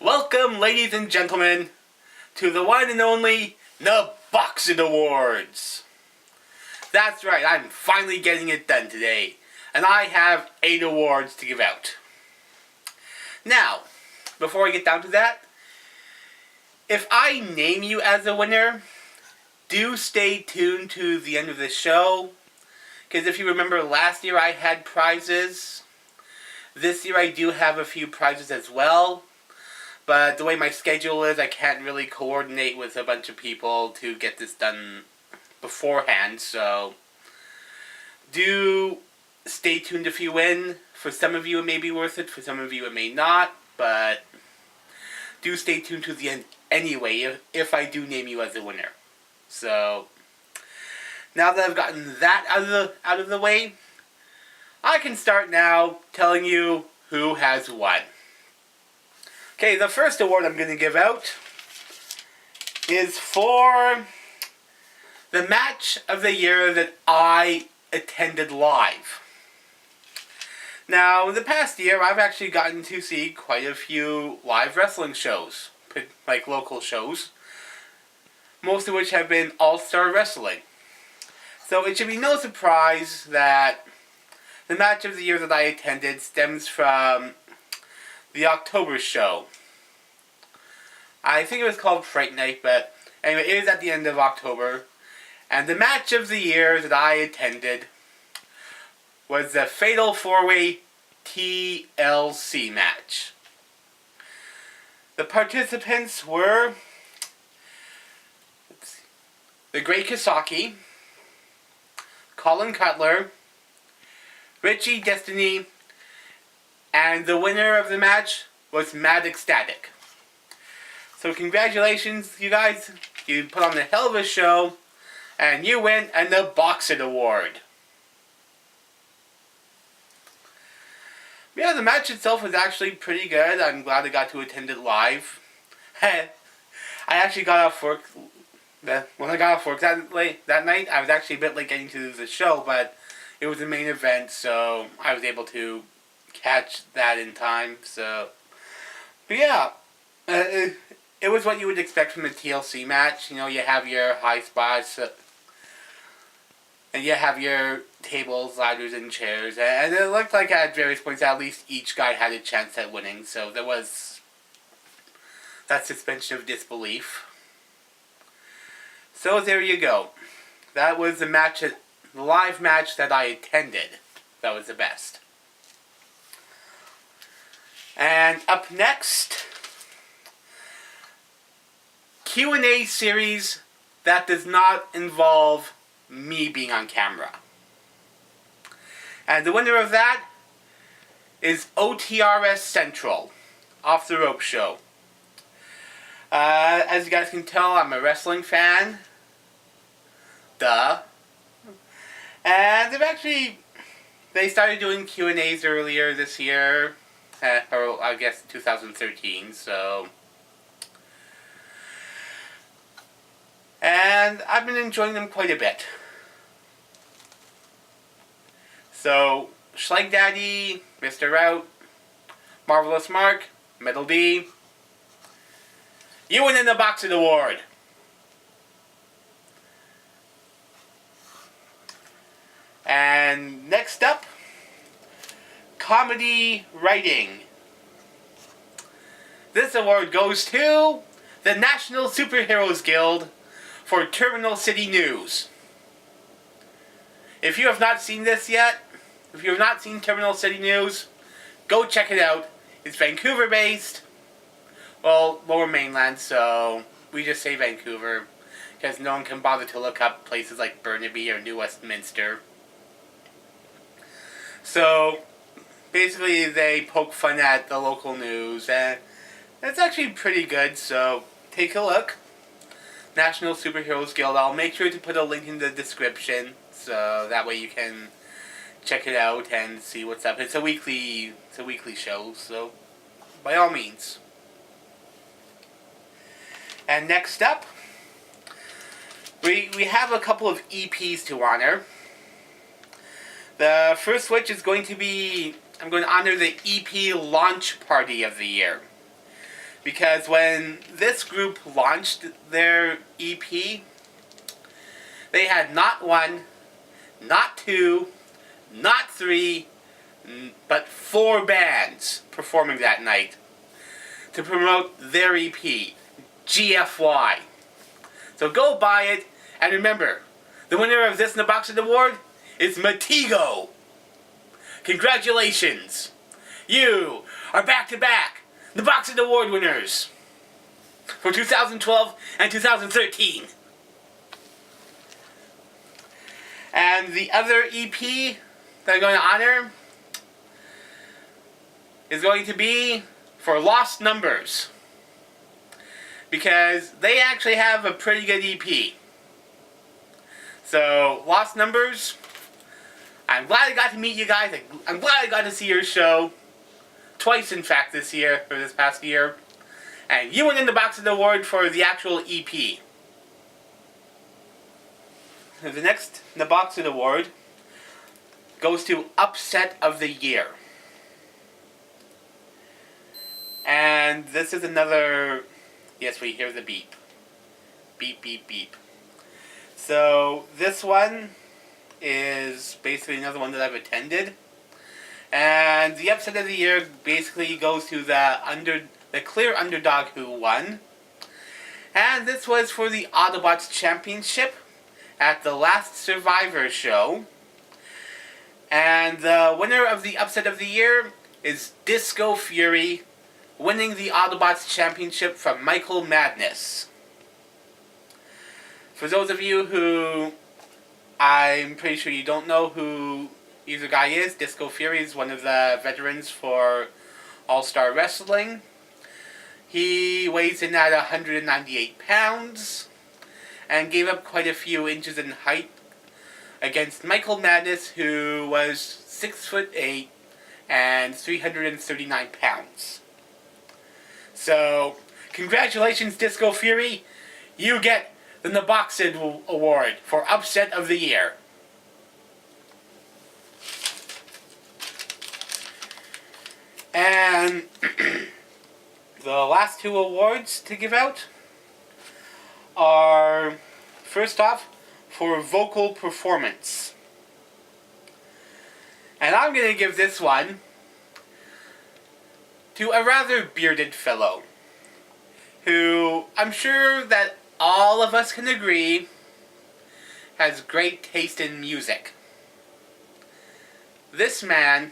Welcome, ladies and gentlemen, to the one and only Nebocsid Awards. That's right, I'm finally getting it done today, and I have 8 awards to give out. Now, before I get down to that, if I name you as a winner, do stay tuned to the end of the show, because if you remember last year I had prizes. This year I do have a few prizes as well. But the way my schedule is, I can't really coordinate with a bunch of people to get this done beforehand, so do stay tuned if you win. For some of you it may be worth it, for some of you it may not, but do stay tuned to the end anyway if I do name you as a winner. So, now that I've gotten that out of the way, I can start now telling you who has won. Okay, the first award I'm going to give out is for the match of the year that I attended live. Now, in the past year, I've actually gotten to see quite a few live wrestling shows, like local shows, most of which have been all-star wrestling. So it should be no surprise that the match of the year that I attended stems from the October show. I think it was called Fright Night, but anyway, it is at the end of October. And the match of the year that I attended was the Fatal 4-Way TLC match. The participants were the Great Kasaki, Colin Cutler, Richie Destiny, and the winner of the match was Mad Ecstatic. So congratulations, you guys. You put on a hell of a show, and you win a Nebocsid Award. Yeah, the match itself was actually pretty good. I'm glad I got to attend it live. I actually got off work. When I got off work that night, I was actually a bit late getting to the show, but it was the main event, so I was able to catch that in time. So, but yeah, it was what you would expect from a TLC match. You know, you have your high spots, and you have your tables, ladders, and chairs, and it looked like at various points at least each guy had a chance at winning. So there was that suspension of disbelief. So there you go. That was the match, the live match that I attended. That was the best. And up next, Q&A series that does not involve me being on camera. And the winner of that is OTRS Central, Off the Rope Show. As you guys can tell, I'm a wrestling fan. Duh. And they started doing Q&As earlier this year, or I guess 2013, so. And I've been enjoying them quite a bit. So, Schleg Daddy, Mr. Rout, Marvelous Mark, Metal D, you win the Nebocsid Award. And next up, Comedy Writing. This award goes to the National Superheroes Guild for Terminal City News. If you have not seen this yet, if you have not seen Terminal City News, go check it out. It's Vancouver based. Well, Lower Mainland, so we just say Vancouver, because no one can bother to look up places like Burnaby or New Westminster. So, basically they poke fun at the local news, and it's actually pretty good, so take a look. National Superheroes Guild. I'll make sure to put a link in the description, so that way you can check it out and see what's up. It's a weekly show, so by all means. And next up, we have a couple of EPs to honor. The first which is going to be, I'm going to honor the EP launch party of the year. Because when this group launched their EP, they had not one, not two, not three, but 4 bands performing that night to promote their EP, GFY. So go buy it, and remember, the winner of this Nebocsid Award is Matigo. Congratulations! You are back-to-back Nebocsid Award winners for 2012 and 2013. And the other EP that I'm going to honor is going to be for Lost Numbers, because they actually have a pretty good EP. So, Lost Numbers, I'm glad I got to meet you guys. I'm glad I got to see your show. Twice, in fact, this past year. And you won the Nebocsid Award for the actual EP. The next Nebocsid Award goes to Upset of the Year. And this is another... Yes, we hear the beep. Beep, beep, beep. So, this one is basically another one that I've attended. And the Upset of the Year basically goes to the clear underdog who won. And this was for the Autobots Championship at the last Survivor show. And the winner of the Upset of the Year is Disco Fury, winning the Autobots Championship from Michael Madness. For those of you who, I'm pretty sure you don't know who either guy is, Disco Fury is one of the veterans for All-Star Wrestling. He weighs in at 198 pounds and gave up quite a few inches in height against Michael Madness, who was 6'8" and 339 pounds. So, congratulations, Disco Fury. You get the Nebocsid Award for Upset of the Year. And the last 2 awards to give out are, first off, for vocal performance. And I'm going to give this one to a rather bearded fellow, who I'm sure that all of us can agree has great taste in music. This man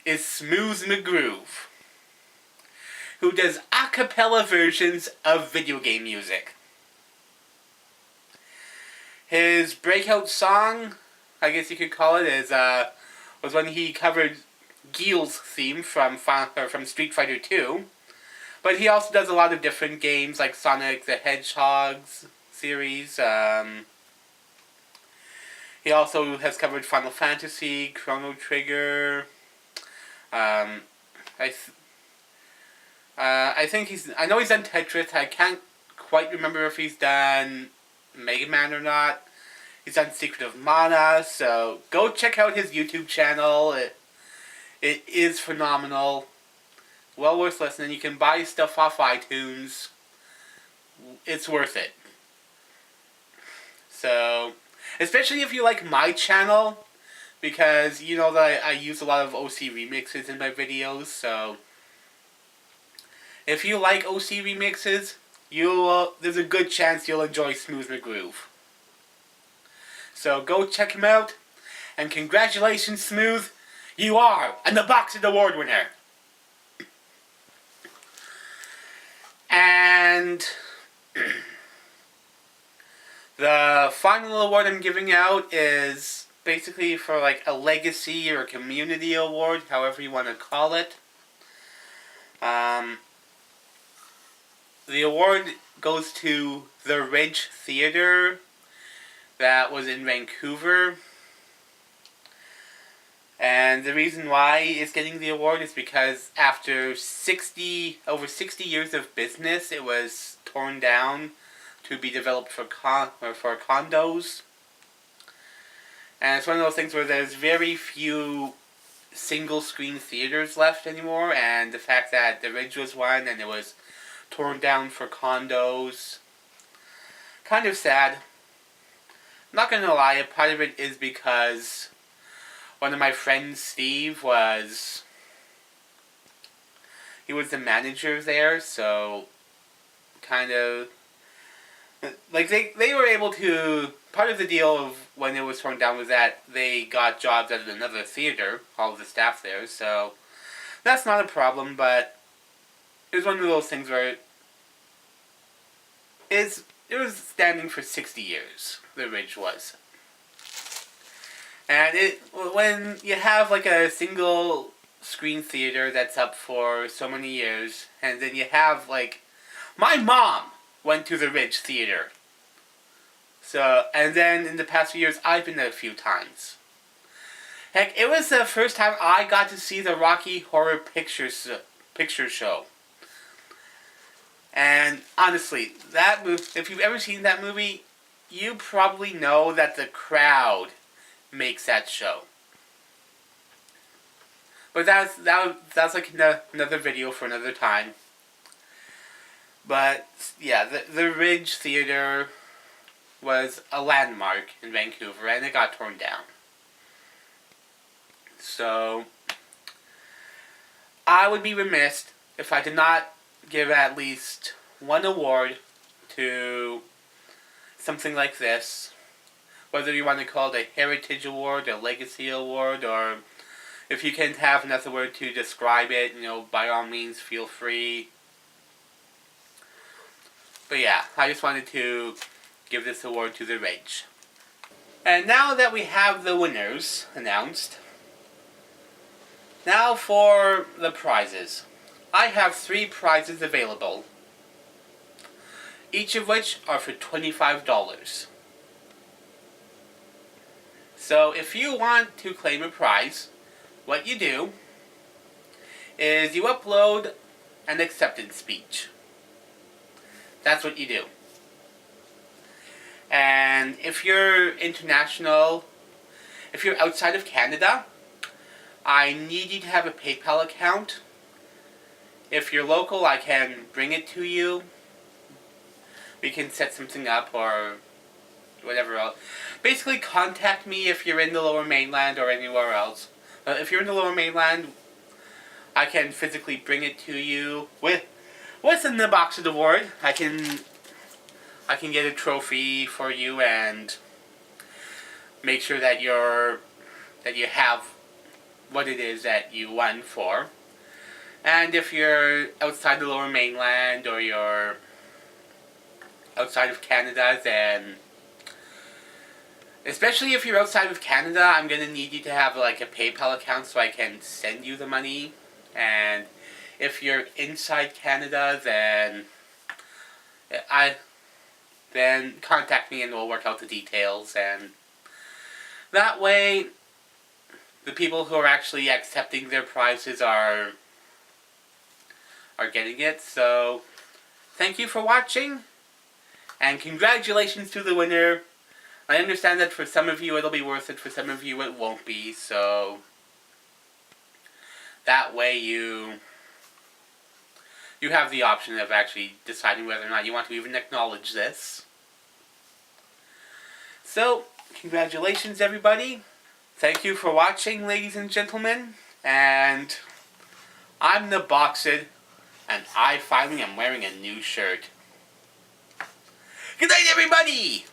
is Smooth McGroove, who does a cappella versions of video game music. His breakout song, I guess you could call it, was when he covered Guile's theme from Street Fighter 2. But he also does a lot of different games like Sonic the Hedgehog's series. He also has covered Final Fantasy, Chrono Trigger. I think I know he's done Tetris. I can't quite remember if he's done Mega Man or not. He's done Secret of Mana, so go check out his YouTube channel. It is phenomenal. Well worth listening. You can buy stuff off iTunes. It's worth it. So, especially if you like my channel, because you know that I use a lot of OC remixes in my videos, so if you like OC remixes, there's a good chance you'll enjoy Smooth McGroove. So go check him out, and congratulations, Smooth, you are a Nebocsid Award winner. And the final award I'm giving out is basically for like a legacy or a community award, however you want to call it. The award goes to the Ridge Theatre that was in Vancouver. And the reason why it's getting the award is because after over 60 years of business, it was torn down to be developed for condos. And it's one of those things where there's very few single screen theaters left anymore, and the fact that the Ridge was one and it was torn down for condos. Kind of sad. Not gonna lie, a part of it is because one of my friends, Steve, he was the manager there, so kind of like they were able to. Part of the deal of when it was torn down was that they got jobs at another theater, all of the staff there, so that's not a problem, but it was one of those things where it was standing for 60 years, the Ridge was. And when you have like a single screen theater that's up for so many years, and then you have like, my mom went to the Ridge Theater. So, and then in the past few years, I've been there a few times. Heck, it was the first time I got to see the Rocky Horror Picture Show. And honestly, that movie, if you've ever seen that movie, you probably know that the crowd makes that show. But that's like another video for another time. But yeah, the Ridge Theater was a landmark in Vancouver, and it got torn down. So I would be remiss if I did not give at least one award to something like this. Whether you want to call it a Heritage Award, a Legacy Award, or if you can have another word to describe it, by all means, feel free. But yeah, I just wanted to give this award to the Ridge. And now that we have the winners announced, now for the prizes. I have 3 prizes available, each of which are for $25. So if you want to claim a prize, what you do is you upload an acceptance speech. That's what you do. And if you're international, if you're outside of Canada, I need you to have a PayPal account. If you're local, I can bring it to you. We can set something up or whatever else. Basically, contact me if you're in the Lower Mainland or anywhere else. If you're in the Lower Mainland, I can physically bring it to you with the Nebocsid award. I can get a trophy for you and make sure that you have what it is that you won for. And if you're outside the Lower Mainland or you're outside of Canada, then especially if you're outside of Canada, I'm going to need you to have like a PayPal account so I can send you the money. And if you're inside Canada, then contact me and we'll work out the details. And that way, the people who are actually accepting their prizes are getting it. So, thank you for watching, and congratulations to the winner. I understand that for some of you it'll be worth it, for some of you it won't be, so that way you have the option of actually deciding whether or not you want to even acknowledge this. So, congratulations everybody. Thank you for watching, ladies and gentlemen, and I'm Nebocsid, and I finally am wearing a new shirt. Good night, everybody!